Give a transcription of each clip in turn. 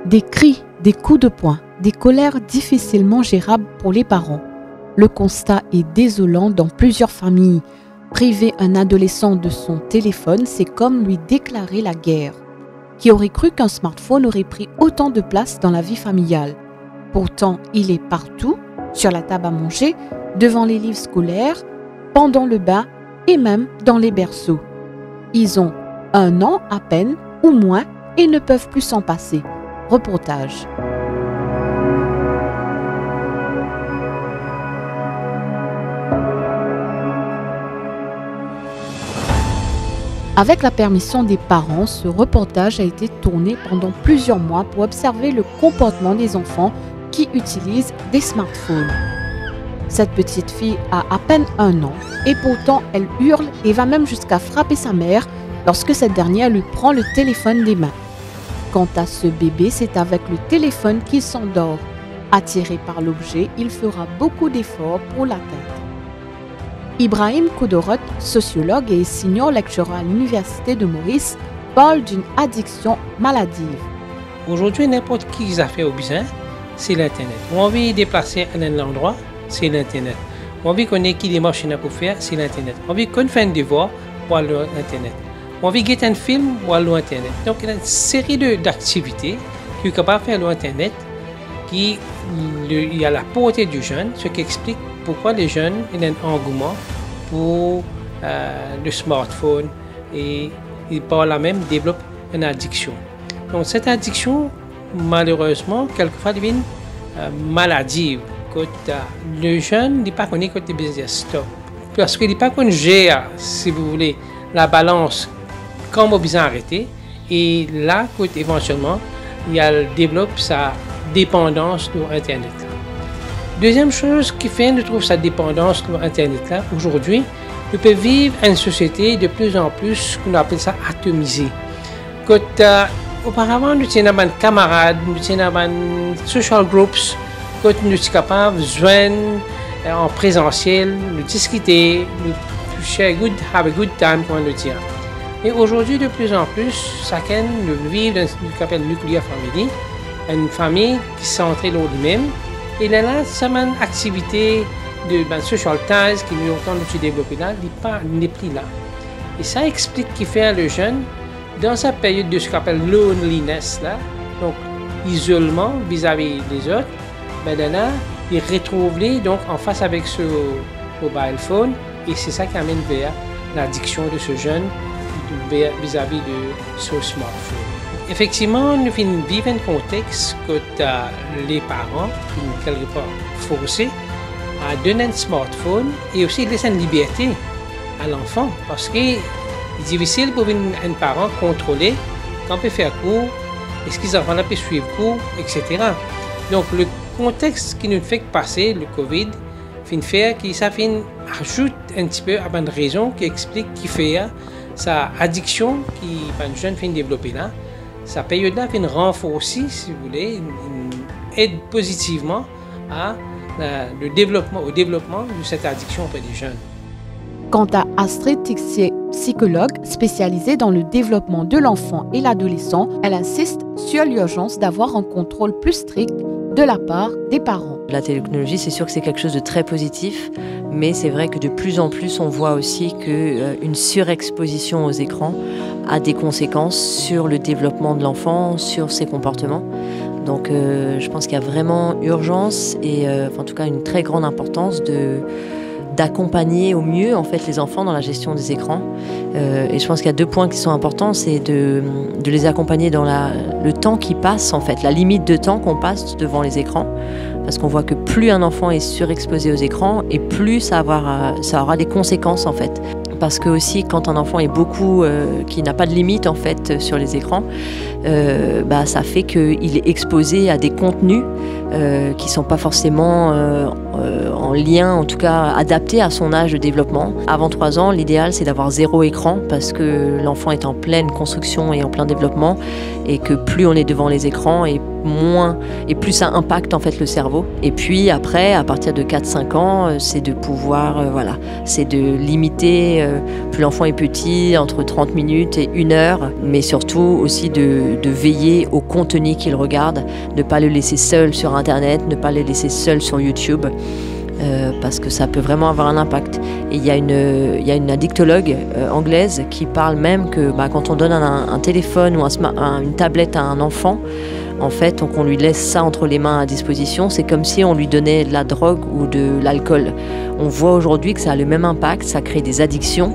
Des cris, des coups de poing, des colères difficilement gérables pour les parents. Le constat est désolant dans plusieurs familles. Priver un adolescent de son téléphone, c'est comme lui déclarer la guerre. Qui aurait cru qu'un smartphone aurait pris autant de place dans la vie familiale? Pourtant, il est partout, sur la table à manger, devant les livres scolaires, pendant le bain et même dans les berceaux. Ils ont 1 an à peine ou moins et ne peuvent plus s'en passer. Reportage. Avec la permission des parents, ce reportage a été tourné pendant plusieurs mois pour observer le comportement des enfants qui utilisent des smartphones. Cette petite fille a à peine 1 an et pourtant elle hurle et va même jusqu'à frapper sa mère lorsque cette dernière lui prend le téléphone des mains. Quant à ce bébé, c'est avec le téléphone qu'il s'endort. Attiré par l'objet, il fera beaucoup d'efforts pour l'atteindre. Ibrahim Koudorot, sociologue et senior lecturer à l'Université de Maurice, parle d'une addiction maladive. Aujourd'hui, n'importe qui a fait au besoin, c'est l'Internet. On veut déplacer à un endroit, c'est l'Internet. On veut connaître qui des machines pour faire, c'est l'Internet. On veut qu'on fasse un devoir, pour l'Internet. On veut guetter un film, pour l'Internet. Donc, il y a une série d'activités qui sont capables de faire l'Internet, qui il y a la portée du jeune, ce qui explique pourquoi les jeunes ont un engouement pour le smartphone et par là même développent une addiction. Donc cette addiction, malheureusement, quelquefois devient maladive. Quand le jeune n'est pas connu quand il dit stop. Parce qu'il n'est pas connu gérer, si vous voulez, la balance quand on besoin arrêter. Et là, quand éventuellement, il développe sa dépendance sur Internet. Deuxième chose qui fait de trouver sa dépendance sur Internet là, aujourd'hui, on peut vivre une société de plus en plus, qu'on appelle ça atomisée. Quand auparavant, nous étions des camarades, nous étions des social groups, quand nous étions capables de joindre en présentiel, nous discuter, nous have a good time, comme on le dit. Et aujourd'hui, de plus en plus, chacun nous vit dans ce qu'on appelle nuclear family, une famille qui est centrée sur lui-même. Et là, c'est une activité de social ties qui nous ont de se développer là, n'est plus là. Et ça explique qu'il fait le jeune dans sa période de ce qu'on appelle loneliness, là, donc isolement vis-à-vis des autres, ben là, il retrouve les donc en face avec ce mobile phone et c'est ça qui amène vers l'addiction de ce jeune vis-à-vis de ce smartphone. Effectivement, nous vivons un contexte que les parents, quelque part forcés, à donner un smartphone et aussi laisser une liberté à l'enfant. Parce que c'est difficile pour un parent contrôler quand on peut faire cours, est-ce que les enfants peuvent suivre cours, etc. Donc le contexte qui nous fait passer, le Covid, ça ajoute un petit peu à une raison qui explique qui fait sa addiction qui un jeune fait développer là. Sa période-là vient renforcer, si vous voulez, aide positivement au développement de cette addiction auprès des jeunes. Quant à Astrid Tixier, psychologue spécialisée dans le développement de l'enfant et l'adolescent, elle insiste sur l'urgence d'avoir un contrôle plus strict de la part des parents. La technologie, c'est sûr que c'est quelque chose de très positif, mais c'est vrai que de plus en plus, on voit aussi qu'une surexposition aux écrans a des conséquences sur le développement de l'enfant, sur ses comportements. Donc je pense qu'il y a vraiment urgence et en tout cas une très grande importance d'accompagner au mieux en fait les enfants dans la gestion des écrans. Et je pense qu'il y a 2 points qui sont importants, c'est de les accompagner dans le temps qui passe en fait, la limite de temps qu'on passe devant les écrans. Parce qu'on voit que plus un enfant est surexposé aux écrans et plus ça aura des conséquences en fait. Parce que aussi quand un enfant est qui n'a pas de limite en fait sur les écrans, ça fait qu'il est exposé à des contenus qui sont pas forcément en lien, en tout cas adapté à son âge de développement. Avant 3 ans, l'idéal c'est d'avoir 0 écran parce que l'enfant est en pleine construction et en plein développement et que plus on est devant les écrans et plus ça impacte en fait le cerveau. Et puis après, à partir de 4-5 ans, c'est de pouvoir, c'est de limiter, plus l'enfant est petit, entre 30 minutes et 1 heure, mais surtout aussi de veiller au contenu qu'il regarde, ne pas le laisser seul sur Internet, ne pas le laisser seul sur YouTube. Parce que ça peut vraiment avoir un impact. Et il y a une addictologue anglaise qui parle même que quand on donne un téléphone ou une tablette à un enfant, en fait, qu'on lui laisse ça entre les mains à disposition, c'est comme si on lui donnait de la drogue ou de l'alcool. On voit aujourd'hui que ça a le même impact, ça crée des addictions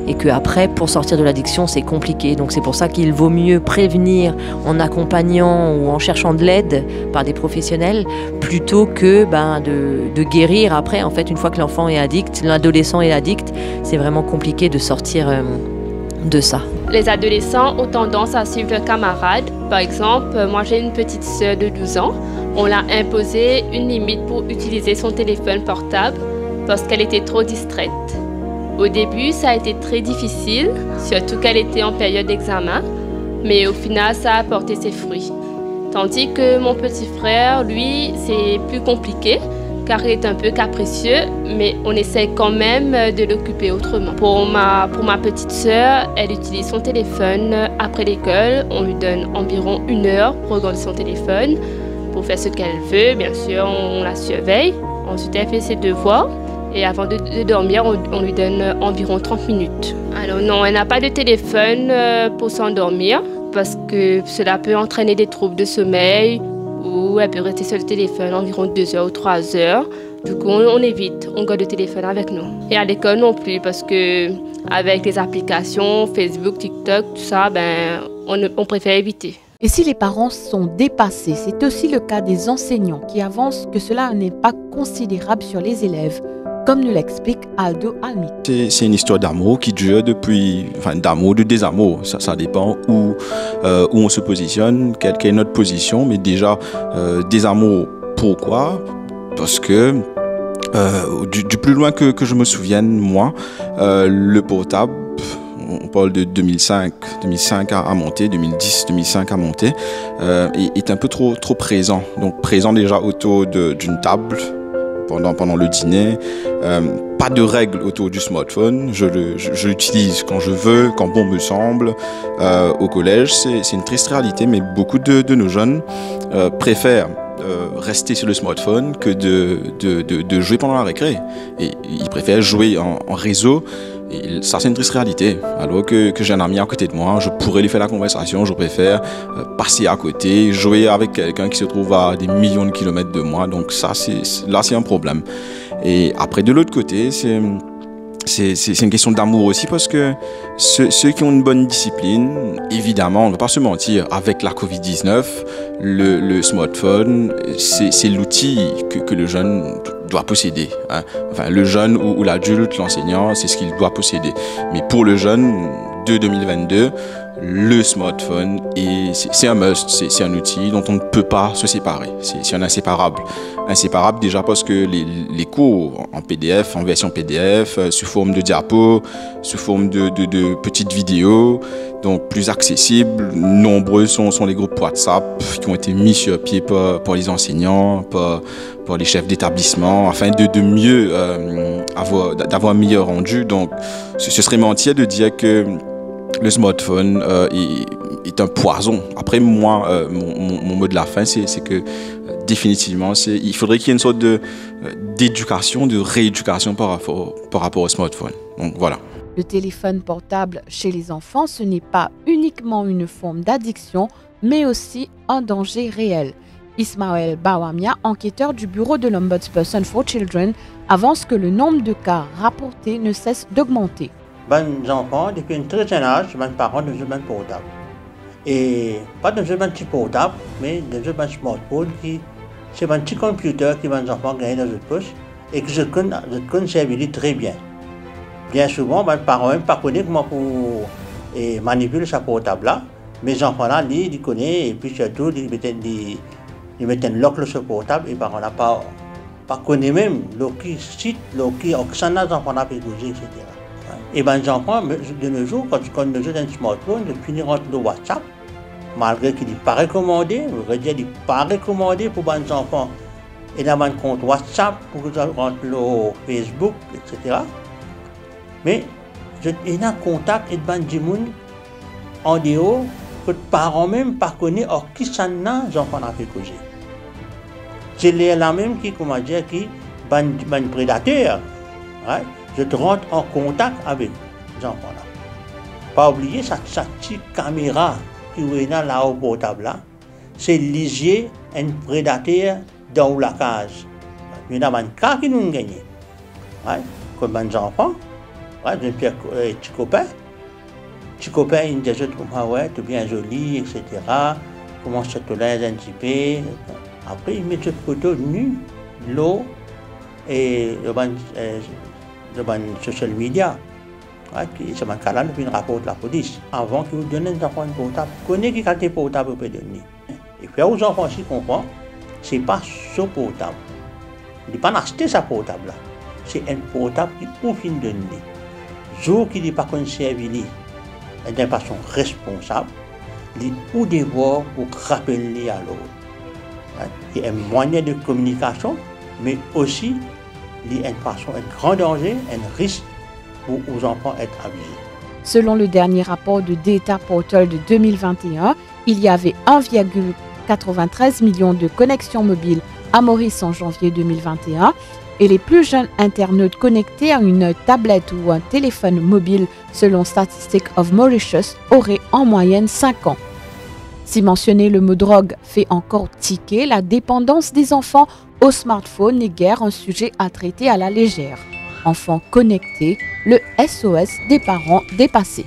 et qu'après, pour sortir de l'addiction, c'est compliqué. Donc c'est pour ça qu'il vaut mieux prévenir en accompagnant ou en cherchant de l'aide par des professionnels plutôt que de guérir après. En fait, une fois que l'enfant est addict, l'adolescent est addict, c'est vraiment compliqué de sortir de ça. Les adolescents ont tendance à suivre leurs camarades. Par exemple, moi j'ai une petite sœur de 12 ans. On l'a imposé une limite pour utiliser son téléphone portable parce qu'elle était trop distraite. Au début, ça a été très difficile, surtout qu'elle était en période d'examen, mais au final, ça a porté ses fruits. Tandis que mon petit frère, lui, c'est plus compliqué car il est un peu capricieux, mais on essaie quand même de l'occuper autrement. Pour ma petite sœur, elle utilise son téléphone après l'école. On lui donne environ 1 heure pour regarder son téléphone, pour faire ce qu'elle veut. Bien sûr, on la surveille. Ensuite, elle fait ses devoirs. Et avant de dormir, on lui donne environ 30 minutes. Alors non, elle n'a pas de téléphone pour s'endormir, parce que cela peut entraîner des troubles de sommeil, ou elle peut rester sur le téléphone environ 2 heures ou 3 heures. Du coup, on évite, on garde le téléphone avec nous. Et à l'école non plus, parce que avec les applications, Facebook, TikTok, tout ça, on préfère éviter. Et si les parents sont dépassés, c'est aussi le cas des enseignants qui avancent que cela a un impact considérable sur les élèves, comme nous l'explique Aldo Almit. C'est une histoire d'amour qui dure d'amour, de désamour. Ça dépend où on se positionne, quelle est notre position. Mais déjà, désamour, pourquoi? Parce que du plus loin que je me souvienne, moi, le portable, on parle de 2005 à monter, 2010, 2005 à monter, est un peu trop présent. Donc présent déjà autour d'une table, pendant le dîner, pas de règles autour du smartphone, je l'utilise quand je veux, quand bon me semble. Au collège, c'est une triste réalité, mais beaucoup de nos jeunes préfèrent rester sur le smartphone que de jouer pendant la récré. Et ils préfèrent jouer en réseau. Et ça, c'est une triste réalité. Alors que j'ai un ami à côté de moi, je pourrais lui faire la conversation, je préfère passer à côté, jouer avec quelqu'un qui se trouve à des millions de kilomètres de moi. Donc ça, c'est un problème. Et après, de l'autre côté, c'est une question d'amour aussi, parce que ceux qui ont une bonne discipline, évidemment, on ne va pas se mentir, avec la Covid-19, le smartphone, c'est l'outil que le jeune doit posséder. Hein. Enfin, le jeune ou l'adulte, l'enseignant, c'est ce qu'il doit posséder. Mais pour le jeune de 2022, le smartphone, c'est un must, c'est un outil dont on ne peut pas se séparer. C'est un inséparable. Inséparable déjà parce que les cours en PDF, en version PDF, sous forme de diapos, sous forme de petites vidéos, donc plus accessibles. Nombreux sont les groupes WhatsApp qui ont été mis sur pied par les enseignants, par les chefs d'établissement, afin de mieux d'avoir un meilleur rendu. Donc ce serait mentir de dire que le smartphone est un poison. Après, moi, mon mot de la fin, c'est que définitivement, il faudrait qu'il y ait une sorte d'éducation, de rééducation par rapport au smartphone. Donc voilà. Le téléphone portable chez les enfants, ce n'est pas uniquement une forme d'addiction, mais aussi un danger réel. Ismaël Bawamia, enquêteur du bureau de l'Ombudsperson for Children, avance que le nombre de cas rapportés ne cesse d'augmenter. Les enfants, depuis un très jeune âge, les parents de jeux portables. Et pas de jeux petit portable, mais de jeux smartphone qui c'est un petit computer qui les enfants gagnent dans une poche et que je connais servir très bien. Bien souvent, les parents ne connaissent pas comment manipuler ce portable-là. Mes enfants-là, ils connaissent et puis surtout, ils mettent un lock sur ce portable et les parents n'ont pas pas connaît même le qui site, le qui oxana les enfants pédagogiques, etc. Et ben les enfants de nos jours, quand nous avons un smartphone, depuis nous rentrons le WhatsApp, malgré qu'il n'est pas recommandé, il n'est pas recommandé pour les enfants. Et dans un compte WhatsApp, pour qu'ils rentrent le Facebook, etc. Mais il y a un contact avec des gens en dehors que les parents même pas connaissent qui sont les enfants pédagogiques. C'est là même qui, comment dire, qui ban prédateur. Ouais? Je te rentre en contact avec les enfants là. Pas oublier cette petite caméra qui est là au portable là. C'est lié un prédateur dans la case. Il y a un cas qui nous gagne. Ouais? Comme les enfants, ouais, un petit copain. Petit copain, il dit ouais, tu es bien joli, etc. Commence à te laisser un petit peu. Après, il met cette photo nue, l'eau et le social media. C'est un cas là, puis il rapporte la police. Avant qu'il vous donne un enfant portable, connaît qui a été portable auprès de lui. Et puis aux enfants aussi comprennent, ce n'est pas ce portable. Il n'est pas acheté ce portable là. C'est un portable qui est au fin de lui. Jour qu'il n'est pas conservé, d'une façon responsable, il ou devoir pour rappeler à l'autre. Il y a un moyen de communication, mais aussi il y a une façon, un grand danger, un risque pour aux enfants être abusés. Selon le dernier rapport de Data Portal de 2021, il y avait 1,93 million de connexions mobiles à Maurice en janvier 2021 et les plus jeunes internautes connectés à une tablette ou un téléphone mobile, selon Statistics of Mauritius, auraient en moyenne 5 ans. Si mentionner le mot drogue fait encore tiquer, la dépendance des enfants au smartphone n'est guère un sujet à traiter à la légère. Enfants connectés, le SOS des parents dépassés.